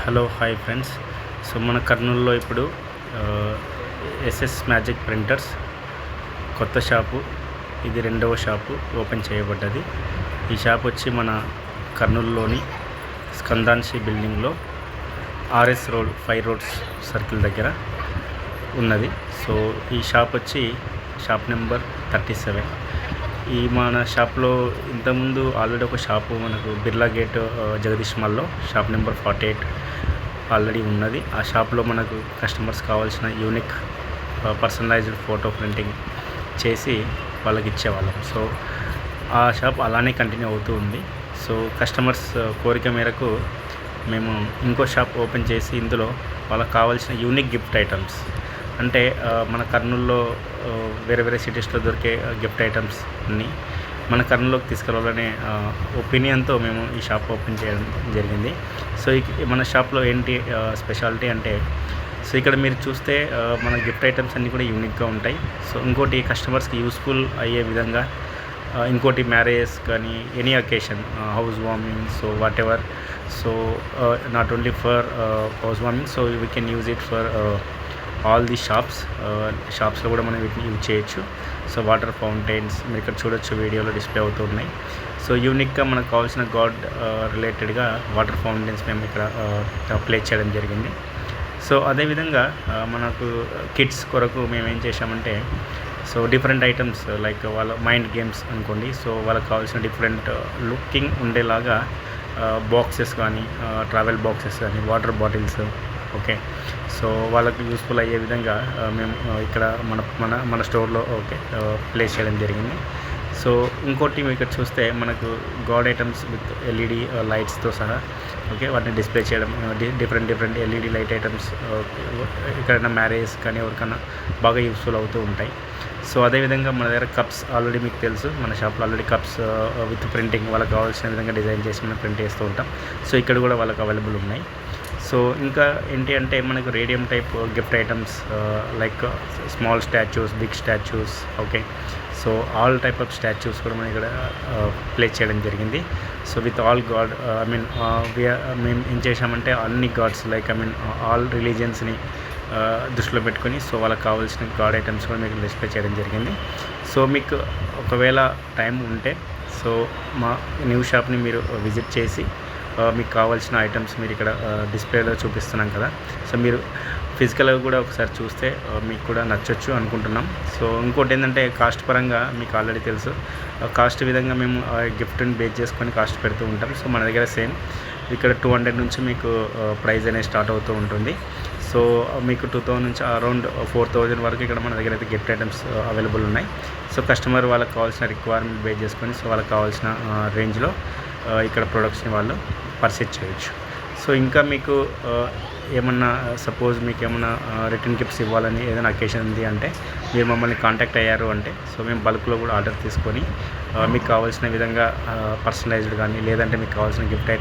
Hello hi friends. So మన కర్నూలులో ఇప్పుడు ఎస్ఎస్ మ్యాజిక్ ప్రింటర్స్ కొత్త షాపు, ఇది రెండవ షాపు ఓపెన్ చేయబడ్డది. ఈ షాప్ వచ్చి మన కర్నూలులోని స్కందాన్షి బిల్డింగ్లో ఆర్ఎస్ రోడ్ 5 రోడ్స్ సర్కిల్ దగ్గర ఉన్నది. సో ఈ షాప్ వచ్చి షాప్ నెంబర్ 37. ఈ మన షాప్లో ఇంతకుముందు ఆల్రెడీ ఒక షాపు మనకు బిర్లా గేట్ జగదీష్ మాల్లో షాప్ నెంబర్ 48 ఆల్రెడీ ఉన్నది. ఆ షాప్లో మనకు కస్టమర్స్ కావాల్సిన యూనిక్ పర్సనలైజ్డ్ ఫోటో ప్రింటింగ్ చేసి వాళ్ళకి ఇచ్చేవాళ్ళం. సో ఆ షాప్ అలానే కంటిన్యూ అవుతూ ఉంది. సో కస్టమర్స్ కోరిక మేరకు మేము ఇంకో షాప్ ఓపెన్ చేసి ఇందులో వాళ్ళకి కావాల్సిన యూనిక్ గిఫ్ట్ ఐటమ్స్, అంటే మన కర్నూలులో వేరే వేరే సిటీస్లో దొరికే గిఫ్ట్ ఐటమ్స్ అన్నీ మన కర్నూలులోకి తీసుకురావాలనే ఒపీనియన్తో మేము ఈ షాప్ ఓపెన్ చేయడం జరిగింది. సో మన షాప్లో ఏంటి స్పెషాలిటీ అంటే, సో ఇక్కడ మీరు చూస్తే మన గిఫ్ట్ ఐటమ్స్ అన్నీ కూడా యూనిక్గా ఉంటాయి. సో ఇంకోటి కస్టమర్స్కి యూస్ఫుల్ అయ్యే విధంగా, ఇంకోటి మ్యారేజెస్ కానీ any occasion, house warming, so what ever, so not only for house warming, so we can use it for all the షాప్స్లో కూడా మనం వీటిని యూజ్ చేయొచ్చు. సో వాటర్ ఫౌంటైన్స్ మీరు ఇక్కడ చూడొచ్చు, వీడియోలో డిస్ప్లే అవుతూ ఉన్నాయి. సో యూనిక్గా మనకు కావాల్సిన గాడ్ రిలేటెడ్గా వాటర్ ఫౌంటైన్స్ మేము ఇక్కడ ప్లేస్ చేయడం జరిగింది. సో అదేవిధంగా మనకు కిడ్స్ కొరకు మేము ఏం చేసామంటే, సో డిఫరెంట్ ఐటమ్స్ లైక్ వాళ్ళ మైండ్ గేమ్స్ అనుకోండి, సో వాళ్ళకి కావాల్సిన డిఫరెంట్ లుకింగ్ ఉండేలాగా బాక్సెస్ కానీ, ట్రావెల్ బాక్సెస్ కానీ, వాటర్ బాటిల్స్, ఓకే, సో వాళ్ళకి యూస్ఫుల్ అయ్యే విధంగా మేము ఇక్కడ మన స్టోర్లో ప్లేస్ చేయడం జరిగింది. సో ఇంకోటి మీరు ఇక్కడ చూస్తే మనకు గాడ్ ఐటమ్స్ విత్ ఎల్ఈడి లైట్స్తో సహా, ఓకే, వాటిని డిస్ప్లే చేయడం, డిఫరెంట్ ఎల్ఈడి లైట్ ఐటమ్స్ ఎక్కడైనా మ్యారేజ్ కానీ ఎవరికైనా బాగా యూస్ఫుల్ అవుతూ ఉంటాయి. సో అదేవిధంగా మన దగ్గర కప్స్ ఆల్రెడీ మీకు తెలుసు, మన షాప్లో ఆల్రెడీ కప్స్ విత్ ప్రింటింగ్ వాళ్ళకి కావాల్సిన విధంగా డిజైన్ చేసి మనం ప్రింట్ చేస్తూ ఉంటాం. సో ఇక్కడ కూడా వాళ్ళకి అవైలబుల్ ఉన్నాయి. సో ఇంకా ఏంటి అంటే మనకు radium type gift items like small statues, big statues, okay, so all type of statues కూడా మనం ఇక్కడ ప్లేస్ చేయడం జరిగింది. సో విత్ ఆల్ గాడ్, మేము ఏం చేసామంటే అన్ని గాడ్స్ లైక్ ఆల్ రిలీజియన్స్ని దృష్టిలో పెట్టుకొని, సో వాళ్ళకి కావాల్సిన గాడ్ ఐటమ్స్ కూడా మీకు డిస్ప్లే చేయడం జరిగింది. సో మీకు ఒకవేళ టైం ఉంటే, సో మా న్యూ షాప్ని మీరు విజిట్ చేసి మీకు కావాల్సిన ఐటమ్స్ మీరు ఇక్కడ డిస్ప్లేలో చూపిస్తున్నాం కదా, సో మీరు ఫిజికల్గా కూడా ఒకసారి చూస్తే మీకు కూడా నచ్చొచ్చు అనుకుంటున్నాం. సో ఇంకోటి ఏంటంటే కాస్ట్ పరంగా మీకు ఆల్రెడీ తెలుసు, కాస్ట్ విధంగా మేము గిఫ్ట్ని బేస్ చేసుకొని కాస్ట్ పెడుతూ ఉంటాం. సో మన దగ్గర సేమ్ ఇక్కడ 200 నుంచి మీకు ప్రైస్ అనేది స్టార్ట్ అవుతూ ఉంటుంది. సో మీకు 2000 నుంచి అరౌండ్ 4000 వరకు ఇక్కడ మన దగ్గర అయితే గిఫ్ట్ ఐటమ్స్ అవైలబుల్ ఉన్నాయి. సో కస్టమర్ వాళ్ళకి కావాల్సిన రిక్వైర్మెంట్ బేస్ చేసుకొని, సో వాళ్ళకి కావాల్సిన రేంజ్లో ఇక్కడ ప్రొడక్ట్స్ని వాళ్ళు పర్చేజ్ చేయొచ్చు. సో ఇంకా మీకు ఏమన్నా సపోజ్ మీకు ఏమన్నా రిటర్న్ గిఫ్ట్స్ ఇవ్వాలని ఏదైనా అకేషన్ ఉంది అంటే మీరు మమ్మల్ని కాంటాక్ట్ అయ్యారు అంటే, సో మేము బల్క్లో కూడా ఆర్డర్ తీసుకొని మీకు కావాల్సిన విధంగా పర్సనలైజ్డ్ కానీ, లేదంటే మీకు కావాల్సిన గిఫ్ట్